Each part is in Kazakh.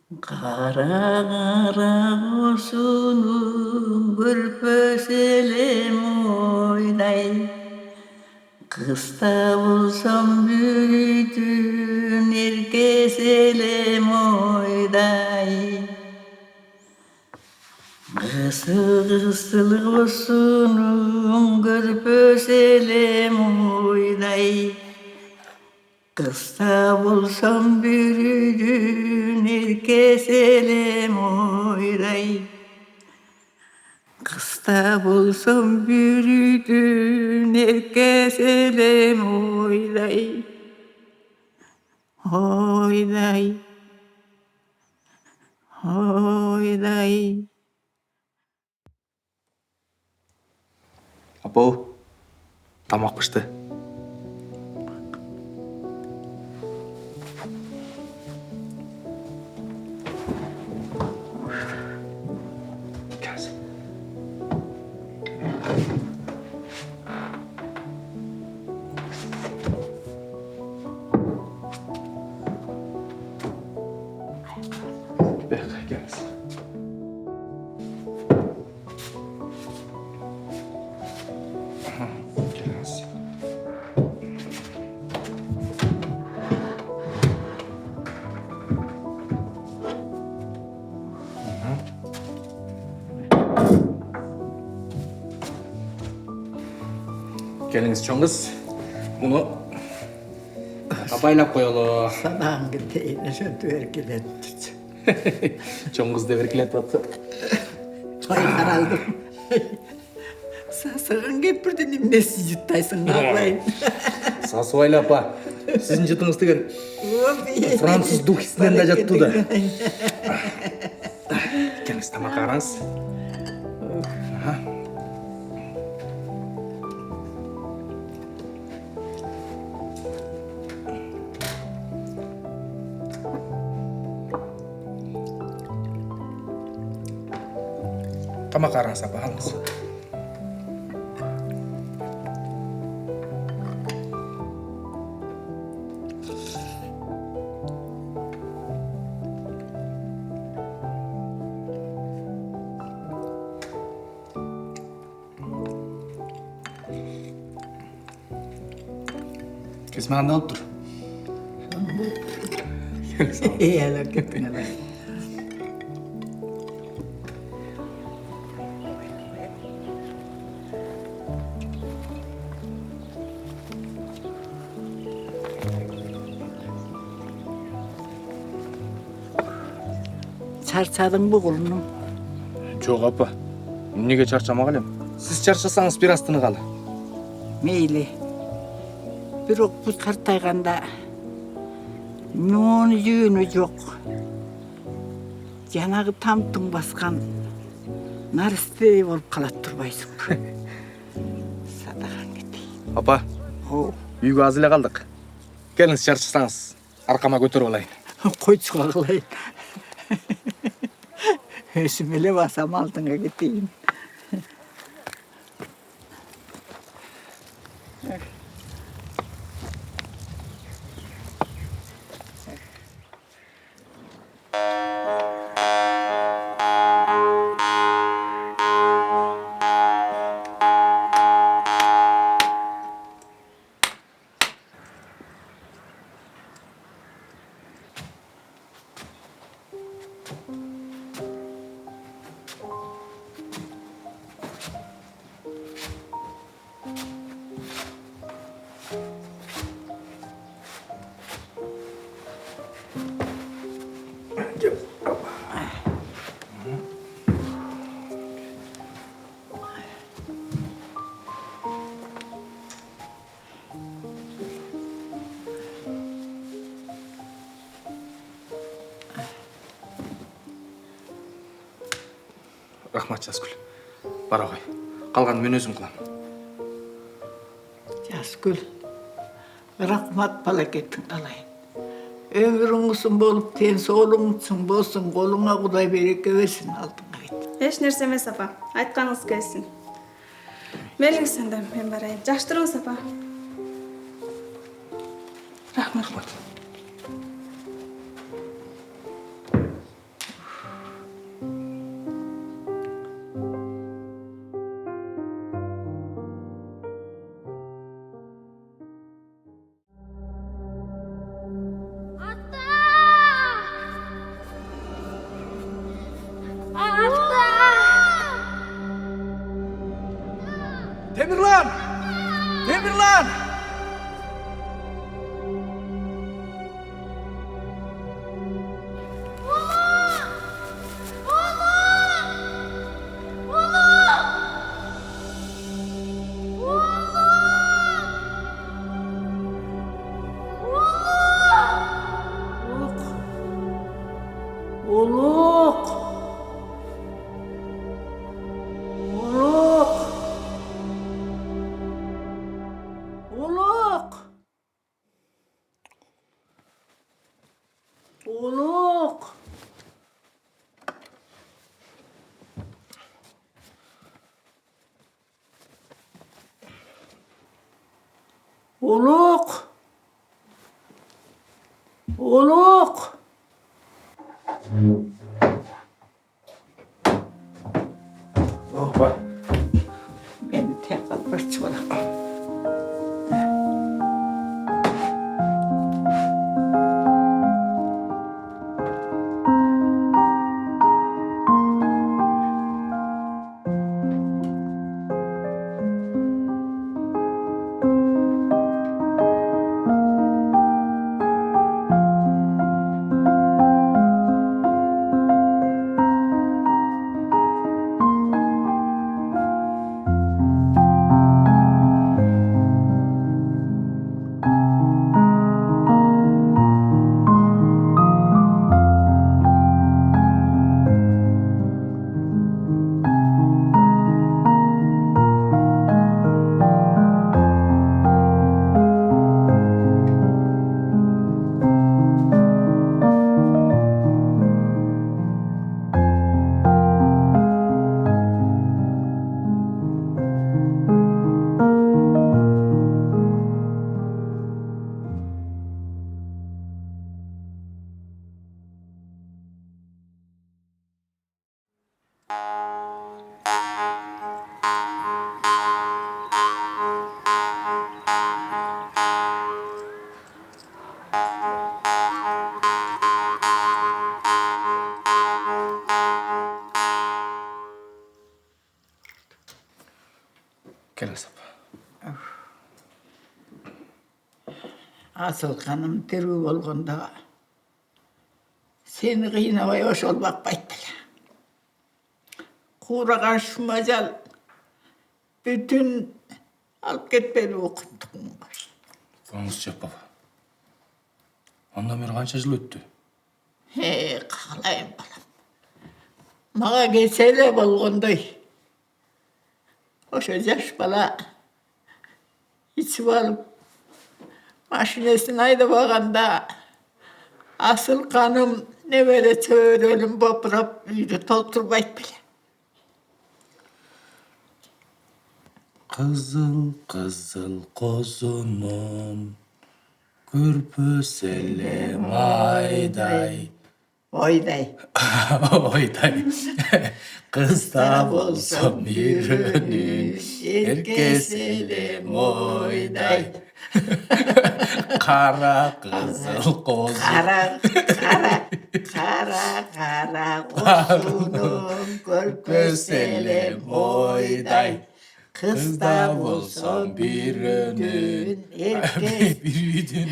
Кара кара кошунун көрпөсү элем ойдай. Кыста болсом бүрүтүн эркеси элем ойдай. Кысы кысылык кошунун көрпөсү элем ойдай. Kısa bulsam bürüdün herkes elem oyday. Kısa bulsam bürüdün herkes elem oyday. Oyday. Oyday. Апа, тамақ пішті. Келіңіз чоңыз, мұны абайлап қойылы. Санаң кетейін, жөнді өркелетті. Чоңыз деп өркелетіп атты. Ай қаралдым. Сасыған кепірден емнесі жұттайсың ғалайын. Сасуайлы апа, сіздің жұтыңыз деген француз духисінен да жатту да. Келіңіз тамақ араңыз. Тамақ араңыз апа, алыңыз. Kesmağında alıp dur. İyi hele köpüne bak. Çarçadın bu kulunum. Жоқ апа, неге чарчамақ әлем? Сіз чарчасаңыз бір астыны қалы. Meyli. Bir ok bu kartayganda myon yüğünü yok. Janağı tamtın baskan nariste olup kalat turbaysın. Sadaqan keteyim. Апа, үйге аз эле қалдық. Келіңіз чарчасаңыз, арқама көтеріп алайын. Koyçuğa kılayın. Ösümele basam altına gideyim. Рахмат Жазгүл. Бара ғой. Қалғанын мен өзім қылам. Жазгүл. Рахмат палакеттің алайын. Ömrün uzun bolup tensi oğlumsun bolsun, koluna Kuday bereke versin aldığına git. Eş nerse emes apa, aytkanыңыз келсин. Мейлиңиз анда мен барайын. Жакшы туруңуз апа. Рахмат. lan? Uluk. Uluk. Uluk. Uluk. Uluk. Uluk. Hoppa. Beni tekrar bırak. Gel Asap. Asıl kanım tiri bolganda seni kıynabay ошол bakpaytdylar. Kuğragan şu majal bütün alıp ketpeli okuttuk. Fransızca baba. Ondan beri kança yıl öttü? He, kağlayın balam. Mağa gelsele bolgondoy. Oşo yaş bala içip alıp maşinesini aydabaganda asıl kanım ne böyle çöğrelim bopurap uydu tolturbayt bile. Kızıl kızıl kozunun körpöselim ayday. Oyday. Oyday. Kız da bolsun birinin herkeselim oyday. Kara kızıl kozun. Kara kozunun körpöselim oyday. Kız da bulsun birinin erkek. Birinin.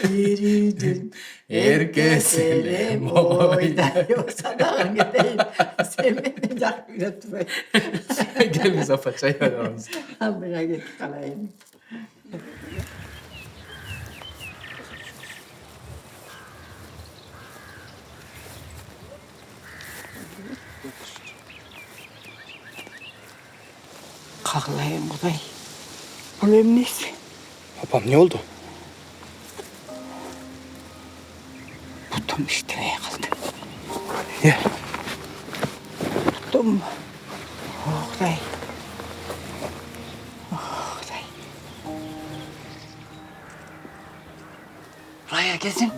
Birinin Herkeselim oyday. Yoksa da gideyim. Sen beni yakmıyor tutmayın. Gel Mustafa çay aramız. Aldığına git kalayım. Kalklayın Kuday. Bu neyse? Babam ne oldu? Butum işte kaldı. Ne? Butum. Oh Kuday. Oh Kuday. Buraya gezin.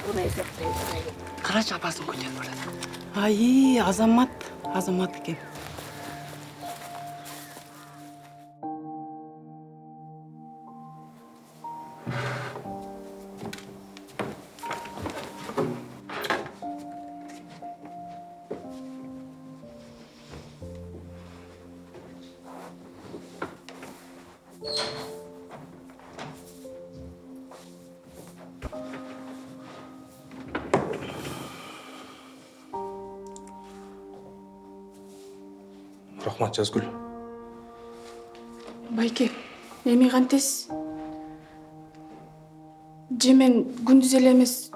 Bu neyse? Kara çapasın güzel burada. Ay azamat, azamat ekan. Рахмат Жазгүл. Байке, эми кантесиз? Же мен күндүз эле эмес,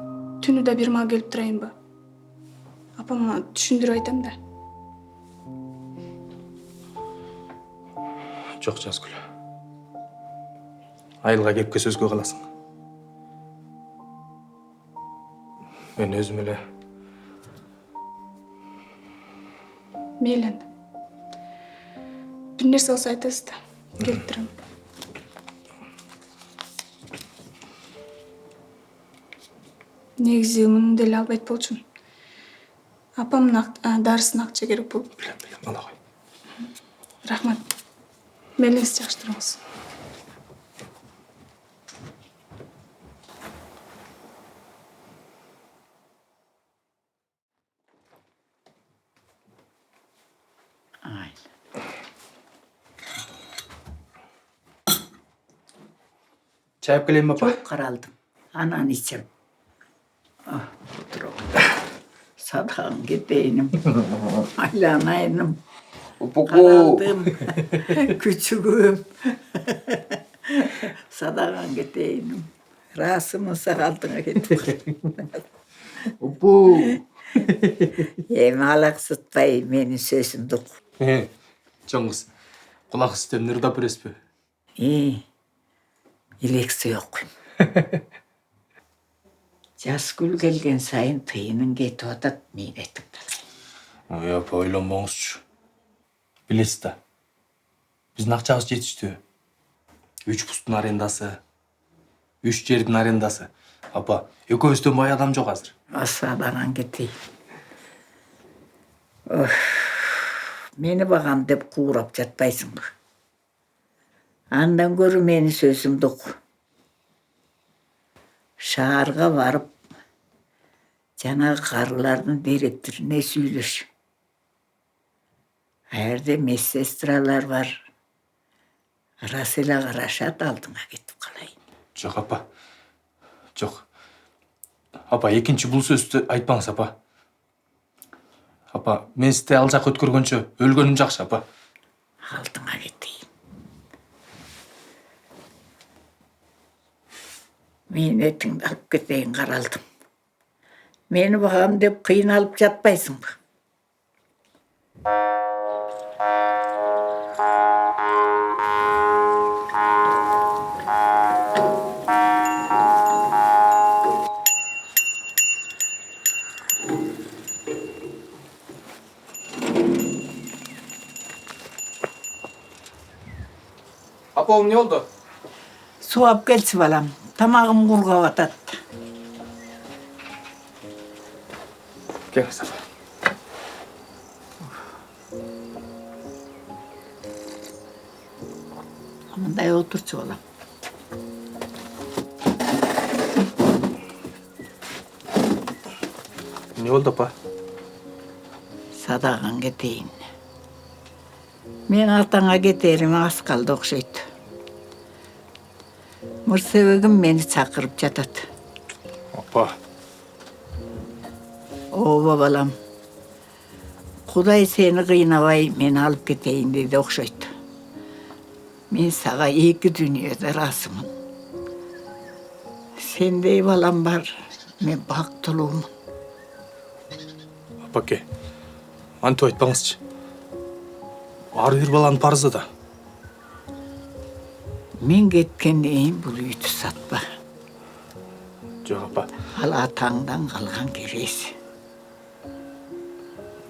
түнү да бир мага келип турайынбы? Апама түшүндүрүп айтам да. Жок Жазгүл. Айылга кепке сөзгө каласың. Мен өзүм эле Мейли анда. Бир нерсе болсо айтасыз да. Келип турам. Негизи муну деле албайт болчумун. Апамдын дарысына акча керек болуп. билем, ала кой. Рахмат. Мелиңиз жакшы туруңуз. Чай алып келейинби апа? Жок, каралдым. Анан ичем. Туруп. Садаган кетейиним. Айланайыным. Каралдым. Күчүгүм. Садаган кетейиним. Расымын сакалтыңа кетип. Упу. Эми алаксытпай менин сөзүмдү ук. Чоңуз, кулак үстөм нырдап бересизби? Илексе окуйм. Жас гүл келген сайын тыйының кетип атат, мен айтып. Ой, апа, ойлонбоңузчу. Билесиз да, биздин акчабыз жетиштүү. 3 пустун арендасы, 3 жердин арендасы. Апа, экөөбүздөн бай адам жок азыр. Асадаган кетейин. Мени багам деп куурап жатпайсыңбы? Андан көрү мени сөзүмдү ук. Шаарга барып, жанагы карылардын директоруна сүйлөш. Жерде медсестралар бар. Рас эле карашат, алдыңа кетип калайын. Жок, апа. Жок. Апа, экинчи бул сөздү айтпаңыз, апа. Апа, мен сизди ал жакка өткөргөнчө өлгөнүм жакшы, апа. Алдыңа кетейин. Мен этиңди алып кетейин, каралдым. Мени багам деп кыйналып жатпайсыңбы? Апа, эмне болду? Суу алып келчи балам. Тамагым кургап атат. Келиңиз, апа. Мындай отурчу балам. Эмне болду, апа? Садаган кетейин. Мен атаңа кетерим аз калды окшойт. Мырсебегим мени чакырып жатат. Апа. Ооба балам. Кудай сени кыйнабай мени алып кетейин деди окшойт. Мен сага 2 дүйнөдө ыраазымын. Сендей балам бар, мен бактылуумун. Апаке, антип айтпаңызчы. Ар бир баланын парызы да. Мен кеткенден кийин бул үйдү сатпа. Жок, апа. Ал атаңдан калган кереси.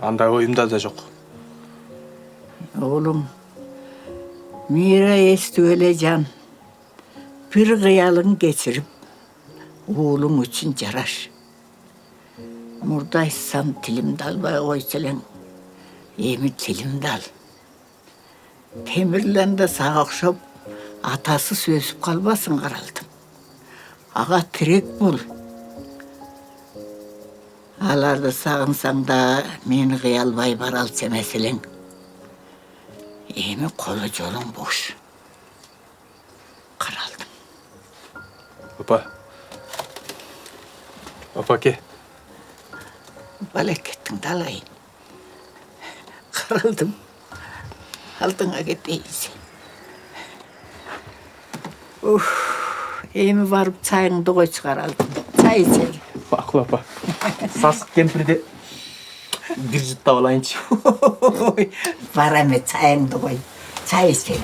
Андай оюмда да жок. Оğlum, Mira естіп эле жан. Бир кыялын кечирип, oğlum үчүн жараш. Мурда айтсам тилимди албай койчу элең. Эми тилимди ал. Темирлен да сага окшоп, атасы сөзүп калбасын, каралдым. Ага тирек бул. Аларды сагынсаң да мени кыялбай бара алчу эмес элең. Эми колу жолуң бош. Каралдым. Апа. Апаке. Балекеттиңди алайын. Каралдым. алдыңа кетейін сен. Эми барып чайыңды кой чыгар алдым. Чай сен. Макул апа. Сасык кемпирди бир жыттап алайынчы. Бар эми чайыңды кой. Чай сен.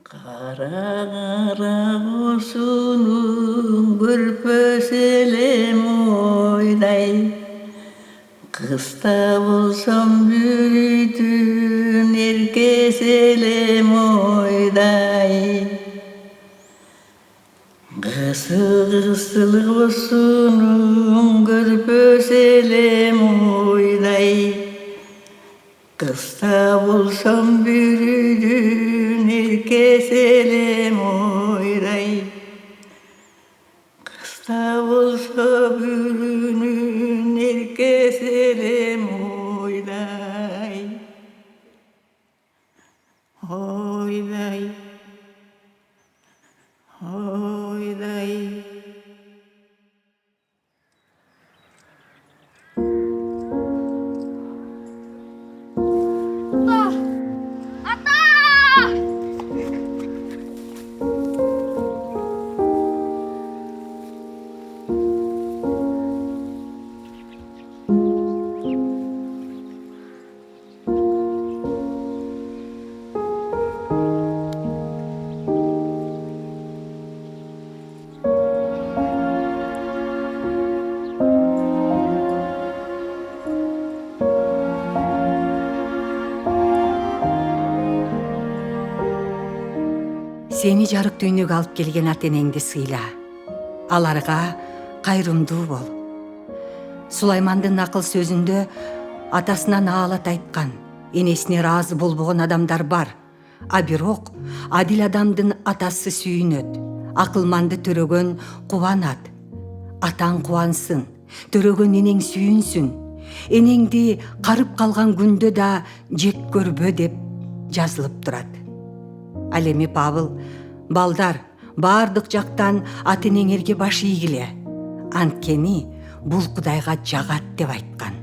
Кара кусунун көрпөсү элем ойдай. Кыста болсом бүрүтүн эркеси элем ойдай. Кысылык болсунун көрпөсү элем ойдай. Кыста болсом бүрүтүн эркеси элем ойдай. Кыста болсо бүрүнүн эркеси элем ойдай. Ойдай. Ойдай. Сени жарык дүйнөгө алып келген ата-энеңди сыйла. Аларга кайрымдуу бол. Сулаймандын акыл сөзүндө атасына наалат айткан, энесине ыраазы болбогон адамдар бар. А бирок адил адамдын атасы сүйүнөт. Акылманды төрөгөн кубанат. Атаң кубансын, төрөгөн энең сүйүнсүн. Энеңди карып калган күндө да жек көрбө деп жазылып турат. Ал эми Павыл, балдар, бардык жактан ата-энеңерге баш ийгиле. Анткени бул Кудайга жагат деп айткан.